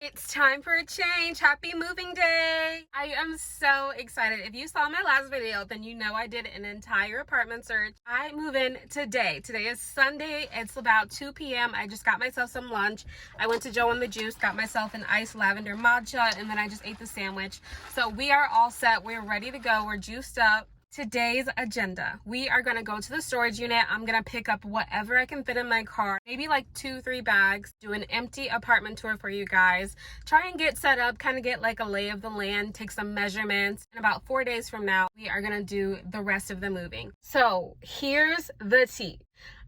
It's time for a change. Happy moving day. I am so excited. If you saw my last video, then you know I did an entire apartment search. I move in today. Today is Sunday. It's about 2 p.m. I just got myself some lunch. I went to Joe and the Juice, got myself an iced lavender matcha, and then I just ate the sandwich. So we are all set. We're ready to go. We're juiced up. Today's agenda, we are going to go to the storage unit. I'm going to pick up whatever I can fit in my car, maybe like 2-3 bags, do an empty apartment tour for you guys, try and get set up, kind of get like a lay of the land, take some measurements. And about 4 days from now, we are going to do the rest of the moving. So here's the tea.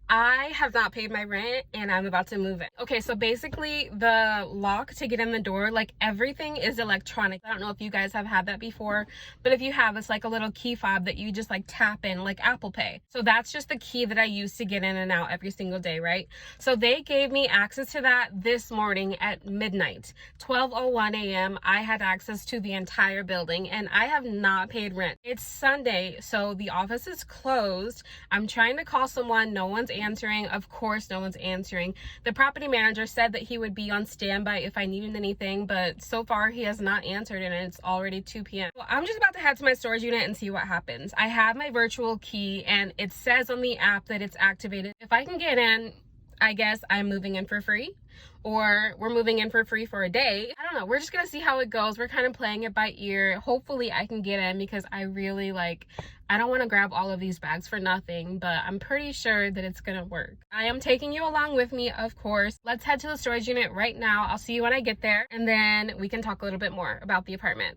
I have not paid my rent and I'm about to move in. Okay, so basically the lock to get in the door, like everything is electronic. I don't know if you guys have had that before, but if you have, it's like a little key fob that you just like tap in like Apple Pay. So that's just the key that I use to get in and out every single day, right? So they gave me access to that this morning at midnight, 12:01 a.m. I had access to the entire building and I have not paid rent. It's Sunday, so the office is closed. I'm trying to call someone, no one's answering. Of course, no one's answering. The property manager said that he would be on standby if I needed anything, but so far he has not answered and it's already 2 p.m. Well, I'm just about to head to my storage unit and see what happens. I have my virtual key and it says on the app that it's activated. If I can get in, I guess I'm moving in for free, or we're moving in for free for a day. I don't know. We're just gonna see how it goes. We're kind of playing it by ear. Hopefully I can get in because I really I don't want to grab all of these bags for nothing, but I'm pretty sure that it's gonna work. I am taking you along with me, of course. Let's head to the storage unit right now. I'll see you when I get there, and then we can talk a little bit more about the apartment.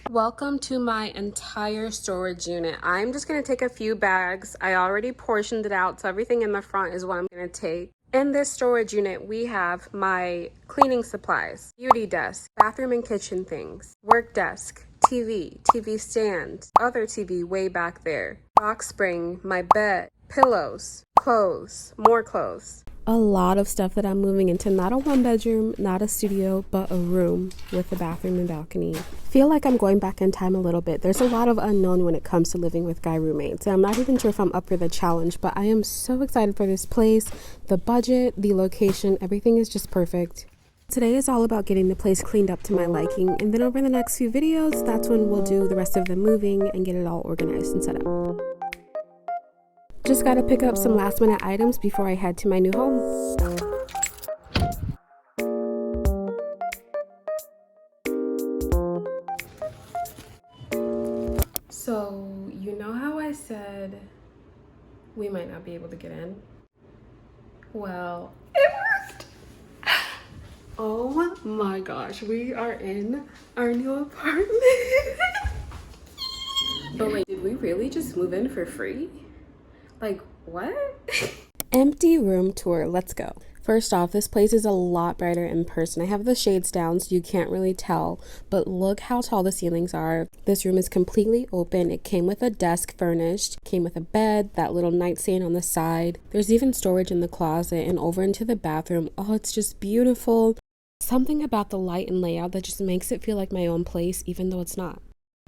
Welcome to my entire storage unit. I'm just gonna take a few bags. I already portioned it out, so everything in the front is what I'm gonna take. In this storage unit, we have my cleaning supplies, beauty desk, bathroom and kitchen things, work desk, TV stand, other TV way back there, box spring, my bed, pillows, clothes, more clothes. A lot of stuff that I'm moving into, not a one bedroom, not a studio, but a room with a bathroom and balcony. Feel like I'm going back in time a little bit. There's a lot of unknown when it comes to living with guy roommates. And I'm not even sure if I'm up for the challenge, but I am so excited for this place. The budget, the location, everything is just perfect. Today is all about getting the place cleaned up to my liking, and then over the next few videos, that's when we'll do the rest of the moving and get it all organized and set up. Just gotta pick up some last minute items before I head to my new home. So, you know how I said we might not be able to get in? Well, it worked! Oh my gosh, we are in our new apartment. But wait, did we really just move in for free? Like, what? Empty room tour, let's go. First off, this place is a lot brighter in person. I have the shades down so you can't really tell, but look how tall the ceilings are. This room is completely open. It came with a desk furnished, came with a bed, that little nightstand on the side. There's even storage in the closet and over into the bathroom. Oh, it's just beautiful. Something about the light and layout that just makes it feel like my own place, even though it's not.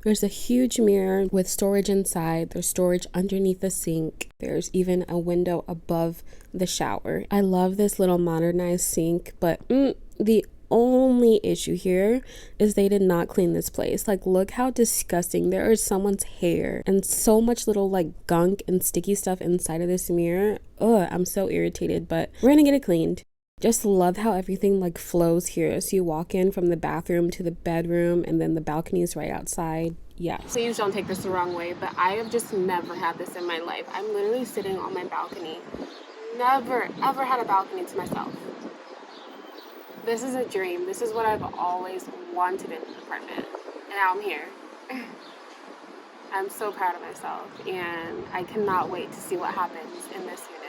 There's a huge mirror with storage inside. There's storage underneath the sink. There's even a window above the shower. I love this little modernized sink, but the only issue here is they did not clean this place. Like, look how disgusting. There is someone's hair and so much little like gunk and sticky stuff inside of this mirror. Ugh, I'm so irritated, but we're gonna get it cleaned. Just love how everything like flows here. So you walk in from the bathroom to the bedroom and then the balcony is right outside. Yeah. Please don't take this the wrong way, but I have just never had this in my life. I'm literally sitting on my balcony. Never, ever had a balcony to myself. This is a dream. This is what I've always wanted in an apartment. And now I'm here. I'm so proud of myself and I cannot wait to see what happens in this unit.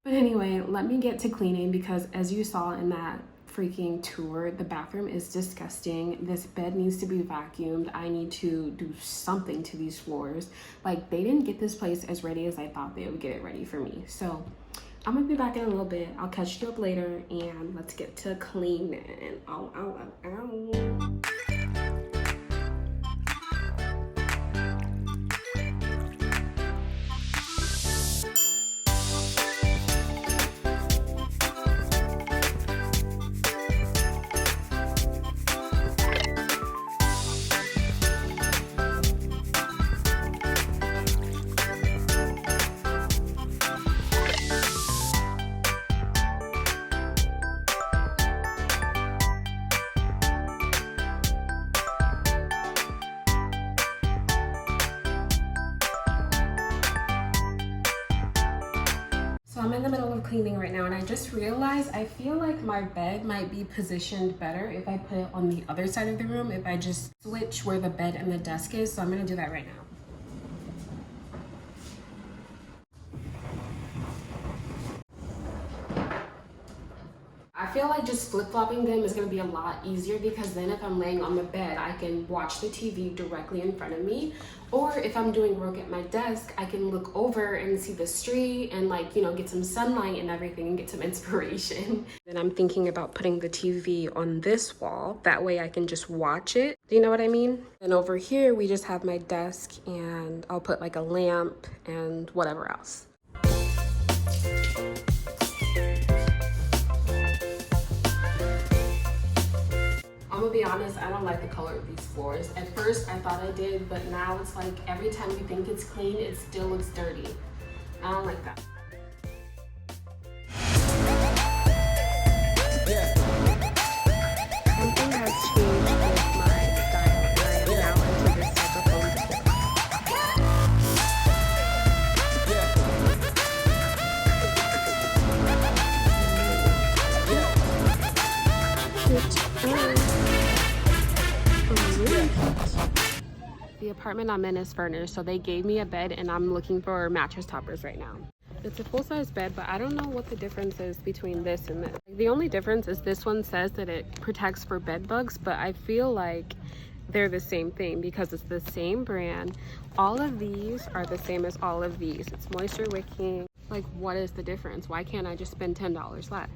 But anyway, let me get to cleaning because as you saw in that freaking tour, the bathroom is disgusting. This bed needs to be vacuumed. I need to do something to these floors. Like, they didn't get this place as ready as I thought they would get it ready for me. So I'm gonna be back in a little bit. I'll catch you up later and let's get to cleaning. Ow, ow, ow, ow. I'm in the middle of cleaning right now, and I just realized I feel like my bed might be positioned better if I put it on the other side of the room, if I just switch where the bed and the desk is. So I'm gonna do that right now. I feel like just flip-flopping them is going to be a lot easier, because then if I'm laying on the bed, I can watch the TV directly in front of me. Or if I'm doing work at my desk, I can look over and see the street and, like, you know, get some sunlight and everything and get some inspiration. Then I'm thinking about putting the TV on this wall. That way I can just watch it. Do you know what I mean? And over here, we just have my desk, and I'll put like a lamp and whatever else. I'm gonna be honest, I don't like the color of these floors. At first I thought I did, but now it's like every time you think it's clean, it still looks dirty. I don't like that. Something has changed with my style, and I am now into this type of home decor. The apartment I'm in is furnished, so they gave me a bed, and I'm looking for mattress toppers right now. It's a full-size bed, but I don't know what the difference is between this and this. The only difference is this one says that it protects for bed bugs, but I feel like they're the same thing because it's the same brand. All of these are the same as all of these. It's moisture wicking. Like, what is the difference? Why can't I just spend $10 less?